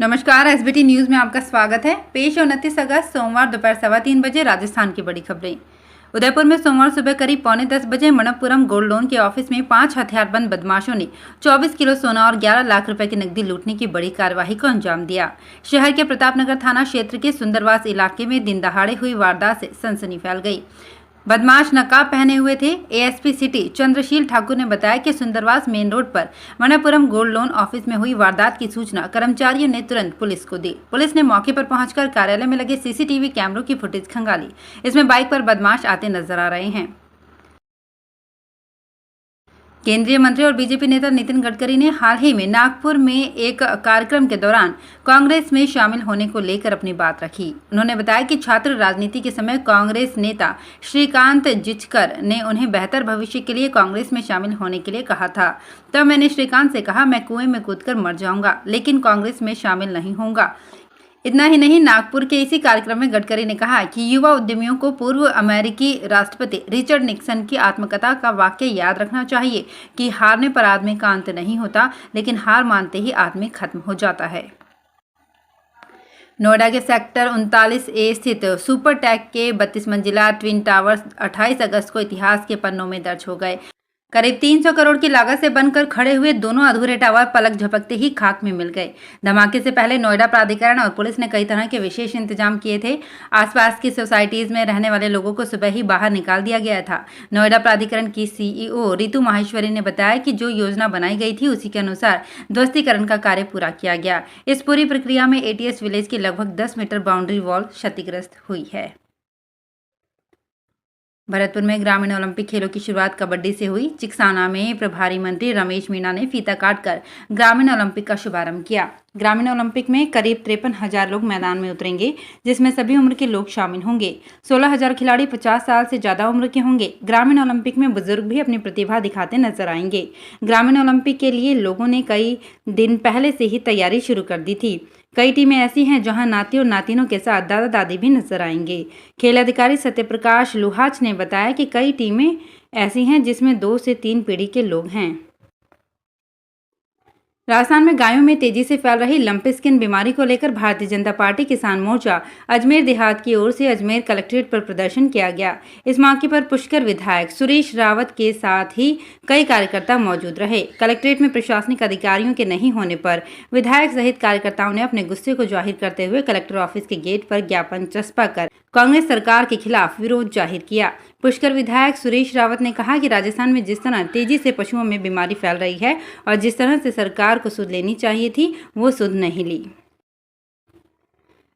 नमस्कार, SBT news में आपका स्वागत है। पेश 29 अगस्त सोमवार दोपहर 3:15 बजे राजस्थान की बड़ी खबरें। उदयपुर में सोमवार सुबह करीब 9:45 बजे मणप्पुरम गोल्ड लोन के ऑफिस में 5 हथियारबंद बदमाशों ने 24 किलो सोना और 11 लाख रुपए की नकदी लूटने की बड़ी कार्रवाई को अंजाम दिया। शहर के प्रतापनगर थाना क्षेत्र के सुंदरवास इलाके में दिन दहाड़े हुई वारदात से सनसनी फैल गई। बदमाश नकाब पहने हुए थे। एएसपी सिटी चंद्रशील ठाकुर ने बताया कि सुंदरवास मेन रोड पर मणप्पुरम गोल्ड लोन ऑफिस में हुई वारदात की सूचना कर्मचारियों ने तुरंत पुलिस को दी। पुलिस ने मौके पर पहुंचकर कार्यालय में लगे सीसीटीवी कैमरों की फुटेज खंगाली। इसमें बाइक पर बदमाश आते नजर आ रहे हैं। केंद्रीय मंत्री और बीजेपी नेता नितिन गडकरी ने हाल ही में नागपुर में एक कार्यक्रम के दौरान कांग्रेस में शामिल होने को लेकर अपनी बात रखी। उन्होंने बताया कि छात्र राजनीति के समय कांग्रेस नेता श्रीकांत जिचकर ने उन्हें बेहतर भविष्य के लिए कांग्रेस में शामिल होने के लिए कहा था। तब मैंने श्रीकांत से कहा, मैं कुएं में कूदकर मर जाऊंगा, लेकिन कांग्रेस में शामिल नहीं होऊंगा। इतना ही नहीं, नागपुर के इसी कार्यक्रम में गडकरी ने कहा कि युवा उद्यमियों को पूर्व अमेरिकी राष्ट्रपति रिचर्ड निक्सन की आत्मकथा का वाक्य याद रखना चाहिए कि हारने पर आदमी का अंत नहीं होता, लेकिन हार मानते ही आदमी खत्म हो जाता है। नोएडा के सेक्टर 39A स्थित सुपरटेक के 32 मंजिला ट्विन टावर्स 28 अगस्त को इतिहास के पन्नों में दर्ज हो गए। करीब 300 करोड़ की लागत से बनकर खड़े हुए दोनों अधूरे टावर पलक झपकते ही खाक में मिल गए। धमाके से पहले नोएडा प्राधिकरण और पुलिस ने कई तरह के विशेष इंतजाम किए थे। आसपास की सोसाइटीज में रहने वाले लोगों को सुबह ही बाहर निकाल दिया गया था। नोएडा प्राधिकरण की सीईओ रितु माहेश्वरी ने बताया कि जो योजना बनाई गई थी उसी के अनुसार ध्वस्तीकरण का कार्य पूरा किया गया। इस पूरी प्रक्रिया में एटीएस विलेज की लगभग 10 मीटर बाउंड्री वॉल क्षतिग्रस्त हुई है। भरतपुर में ग्रामीण ओलंपिक खेलों की शुरुआत कबड्डी से हुई। चिकसाना में प्रभारी मंत्री रमेश मीणा ने फीता काटकर ग्रामीण ओलंपिक का शुभारंभ किया। ग्रामीण ओलंपिक में करीब 53,000 लोग मैदान में उतरेंगे, जिसमें सभी उम्र के लोग शामिल होंगे। 16,000 खिलाड़ी 50 साल से ज्यादा उम्र के होंगे। ग्रामीण ओलंपिक में बुजुर्ग भी अपनी प्रतिभा दिखाते नजर आएंगे। ग्रामीण ओलंपिक के लिए लोगों ने कई दिन पहले से ही तैयारी शुरू कर दी थी। कई टीमें ऐसी हैं जहां नाती और नातिनों के साथ दादा दादी भी नजर आएंगे। खेल अधिकारी सत्यप्रकाश लुहाच ने बताया कि कई टीमें ऐसी हैं जिसमें 2 से 3 पीढ़ी के लोग हैं। राजस्थान में गायों में तेजी से फैल रही लंपी स्किन बीमारी को लेकर भारतीय जनता पार्टी किसान मोर्चा अजमेर देहात की ओर से अजमेर कलेक्ट्रेट पर प्रदर्शन किया गया। इस मौके पर पुष्कर विधायक सुरेश रावत के साथ ही कई कार्यकर्ता मौजूद रहे। कलेक्ट्रेट में प्रशासनिक अधिकारियों के नहीं होने पर विधायक सहित कार्यकर्ताओं ने अपने गुस्से को जाहिर करते हुए कलेक्टर ऑफिस के गेट पर ज्ञापन चस्पा कर कांग्रेस सरकार के खिलाफ विरोध जाहिर किया। पुष्कर विधायक सुरेश रावत ने कहा कि राजस्थान में जिस तरह तेजी से पशुओं में बीमारी फैल रही है और जिस तरह से सरकार को सुध लेनी चाहिए थी, वो सुध नहीं ली।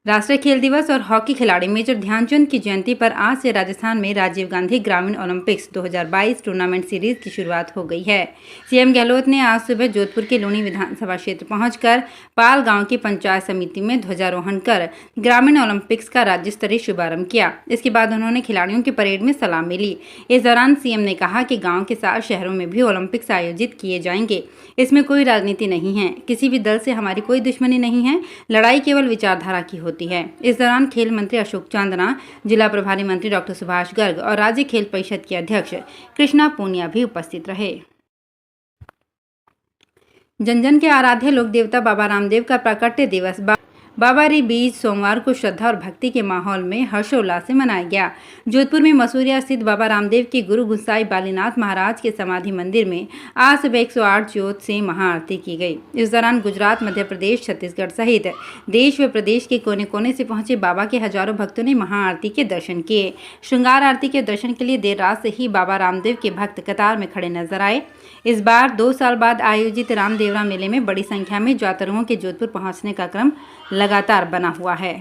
राष्ट्रीय खेल दिवस और हॉकी खिलाड़ी मेजर ध्यानचंद की जयंती पर आज से राजस्थान में राजीव गांधी ग्रामीण ओलंपिक्स 2022 टूर्नामेंट सीरीज की शुरुआत हो गई है। सीएम गहलोत ने आज सुबह जोधपुर के लूणी विधानसभा क्षेत्र पहुंचकर पाल गांव की पंचायत समिति में ध्वजारोहण कर ग्रामीण ओलंपिक्स का राज्य स्तरीय शुभारंभ किया। इसके बाद उन्होंने खिलाड़ियों की परेड में सलामी ली। इस दौरान सीएम ने कहा कि गाँव के साथ शहरों में भी ओलंपिक्स आयोजित किए जाएंगे। इसमें कोई राजनीति नहीं है, किसी भी दल से हमारी कोई दुश्मनी नहीं है, लड़ाई केवल विचारधारा की होती है। इस दौरान खेल मंत्री अशोक चांदना, जिला प्रभारी मंत्री डॉक्टर सुभाष गर्ग और राज्य खेल परिषद के अध्यक्ष कृष्णा पूनिया भी उपस्थित रहे। जन जन के आराध्य लोक देवता बाबा रामदेव का प्राकट्य दिवस बाबारी बीज सोमवार को श्रद्धा और भक्ति के माहौल में हर्षोल्लास से मनाया गया। जोधपुर में मसूरिया स्थित बाबा रामदेव के गुरु गुसाई बालीनाथ महाराज के समाधि मंदिर में आज सुबह 108 ज्योत से महाआरती की गई। इस दौरान गुजरात, मध्य प्रदेश, छत्तीसगढ़ सहित देश व प्रदेश के कोने कोने से पहुंचे बाबा के हजारों भक्तों ने महाआरती के दर्शन किए। श्रृंगार आरती के दर्शन के लिए देर रात से ही बाबा रामदेव के भक्त कतार में खड़े नजर आए। इस बार 2 साल बाद आयोजित रामदेवरा मेले में बड़ी संख्या में जातरुओं के जोधपुर पहुंचने का क्रम लगातार बना हुआ है।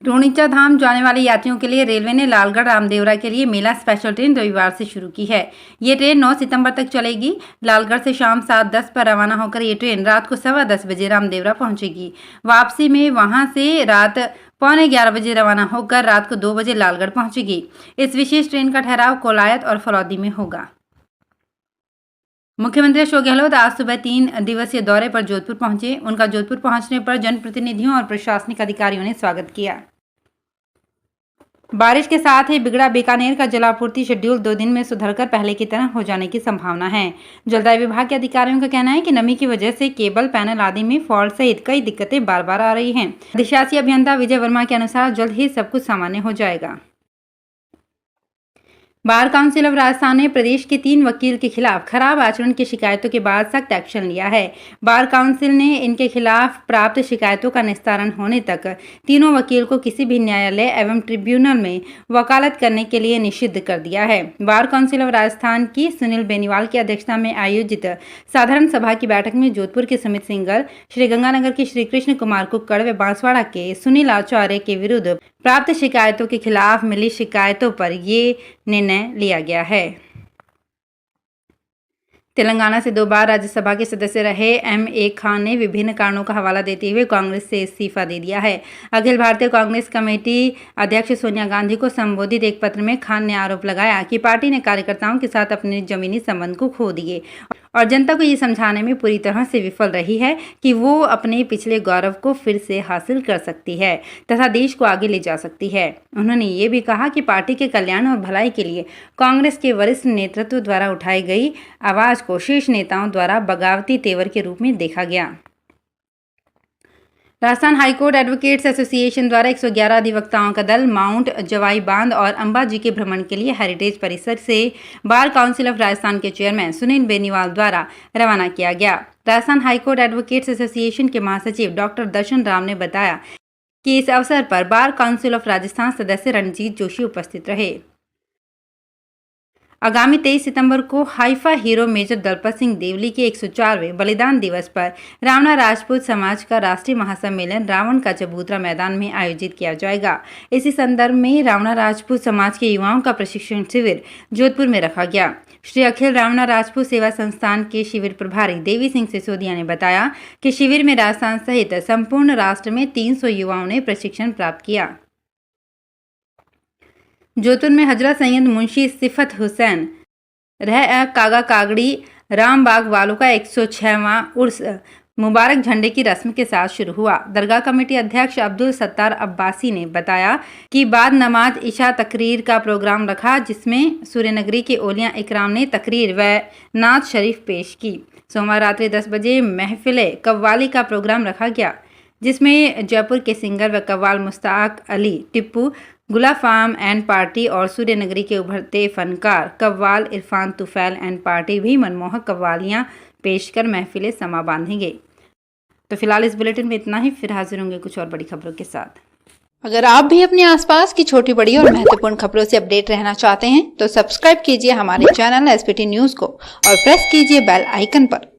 टोनीचा धाम जाने वाले यात्रियों के लिए रेलवे ने लालगढ़ रामदेवरा के लिए मेला स्पेशल ट्रेन रविवार से शुरू की है। ये ट्रेन 9 सितंबर तक चलेगी। लालगढ़ से शाम 7:10 पर रवाना होकर ये ट्रेन रात को 10:15 बजे रामदेवरा पहुंचेगी। वापसी में वहां से रात 11:45 बजे रवाना होकर रात को 2 बजे लालगढ़ पहुंचेगी। इस विशेष ट्रेन का ठहराव कोलायत और फलौदी में होगा। मुख्यमंत्री अशोक गहलोत आज सुबह 3 दिवसीय दौरे पर जोधपुर पहुंचे। उनका जोधपुर पहुंचने पर जनप्रतिनिधियों और प्रशासनिक अधिकारियों ने स्वागत किया। बारिश के साथ ही बिगड़ा बीकानेर का जलापूर्ति शेड्यूल 2 दिन में सुधरकर पहले की तरह हो जाने की संभावना है। जलदाय विभाग के अधिकारियों का कहना है कि नमी की वजह से केबल पैनल आदि में फॉल्ट सहित कई दिक्कतें बार बार आ रही हैं। अधिशासी अभियंता विजय वर्मा के अनुसार जल्द ही सब कुछ सामान्य हो जाएगा। बार काउंसिल ऑफ राजस्थान ने प्रदेश के 3 वकील के खिलाफ खराब आचरण की शिकायतों के बाद सख्त एक्शन लिया है। बार काउंसिल ने इनके खिलाफ प्राप्त शिकायतों का निस्तारण होने तक तीनों वकील को किसी भी न्यायालय एवं ट्रिब्यूनल में वकालत करने के लिए निषिद्ध कर दिया है। बार काउंसिल ऑफ राजस्थान की सुनील बेनीवाल की अध्यक्षता में आयोजित साधारण सभा की बैठक में जोधपुर के सुमित सिंगल, श्री गंगानगर के श्री कृष्ण कुमार कुक्कड़ व बांसवाड़ा के सुनील आचार्य के विरुद्ध प्राप्त शिकायतों के खिलाफ मिली शिकायतों पर ये निर्णय लिया गया है। तेलंगाना से 2 बार राज्यसभा के सदस्य रहे M.A. खान ने विभिन्न कारणों का हवाला देते हुए कांग्रेस से इस्तीफा दे दिया है। अखिल भारतीय कांग्रेस कमेटी अध्यक्ष सोनिया गांधी को संबोधित एक पत्र में खान ने आरोप लगाया कि पार्टी ने कार्यकर्ताओं के साथ अपने जमीनी संबंध को खो दिए और जनता को ये समझाने में पूरी तरह से विफल रही है कि वो अपने पिछले गौरव को फिर से हासिल कर सकती है तथा देश को आगे ले जा सकती है। उन्होंने ये भी कहा कि पार्टी के कल्याण और भलाई के लिए कांग्रेस के वरिष्ठ नेतृत्व द्वारा उठाई गई आवाज को शीर्ष नेताओं द्वारा बगावती तेवर के रूप में देखा गया। राजस्थान हाईकोर्ट एडवोकेट्स एसोसिएशन द्वारा 111 अधिवक्ताओं का दल माउंट जवाई बांध और अंबाजी के भ्रमण के लिए हेरिटेज परिसर से बार काउंसिल ऑफ राजस्थान के चेयरमैन सुनील बेनीवाल द्वारा रवाना किया गया। राजस्थान हाईकोर्ट एडवोकेट्स एसोसिएशन के महासचिव डॉक्टर दर्शन राम ने बताया कि इस अवसर पर बार काउंसिल ऑफ राजस्थान सदस्य रणजीत जोशी उपस्थित रहे। आगामी 23 सितंबर को Haifa hero major Dalpat Singh Deoli के 104वें बलिदान दिवस पर रावणा राजपूत समाज का राष्ट्रीय महासम्मेलन रावण का चबूतरा मैदान में आयोजित किया जाएगा। इसी संदर्भ में रावणा राजपूत समाज के युवाओं का प्रशिक्षण शिविर जोधपुर में रखा गया। श्री अखिल रावणा राजपूत सेवा संस्थान के शिविर प्रभारी देवी सिंह सिसोदिया ने बताया कि शिविर में राजस्थान सहित संपूर्ण राष्ट्र में 300 युवाओं ने प्रशिक्षण प्राप्त किया। जोधपुर में हजरत सैयद मुंशी सिफत हुसैन रह कागा कागड़ी रामबाग वालों का 106वां उर्स मुबारक झंडे की रस्म के साथ शुरू हुआ। दरगाह कमेटी अध्यक्ष अब्दुल सत्तार अब्बासी ने बताया कि बाद नमाज इशा तकरीर का प्रोग्राम रखा, जिसमें सूर्यनगरी के ओलिया इकराम ने तकरीर व नात शरीफ पेश की। सोमवार रात्रि 10 बजे महफिल कव्वाली का प्रोग्राम रखा गया, जिसमें जयपुर के सिंगर व कव्वाल मुश्ताक अली टिप्पू, गुलाफाम एंड पार्टी और सूर्यनगरी के उभरते फनकार कव्वाल इरफान तुफैल एंड पार्टी भी मनमोहक कव्वालियाँ पेश कर महफिलें समा बांधेंगे। तो फिलहाल इस बुलेटिन में इतना ही, फिर हाजिर होंगे कुछ और बड़ी खबरों के साथ। अगर आप भी अपने आसपास की छोटी बड़ी और महत्वपूर्ण खबरों से अपडेट रहना चाहते हैं तो सब्सक्राइब कीजिए हमारे चैनल SPT न्यूज को और प्रेस कीजिए बेल आइकन पर।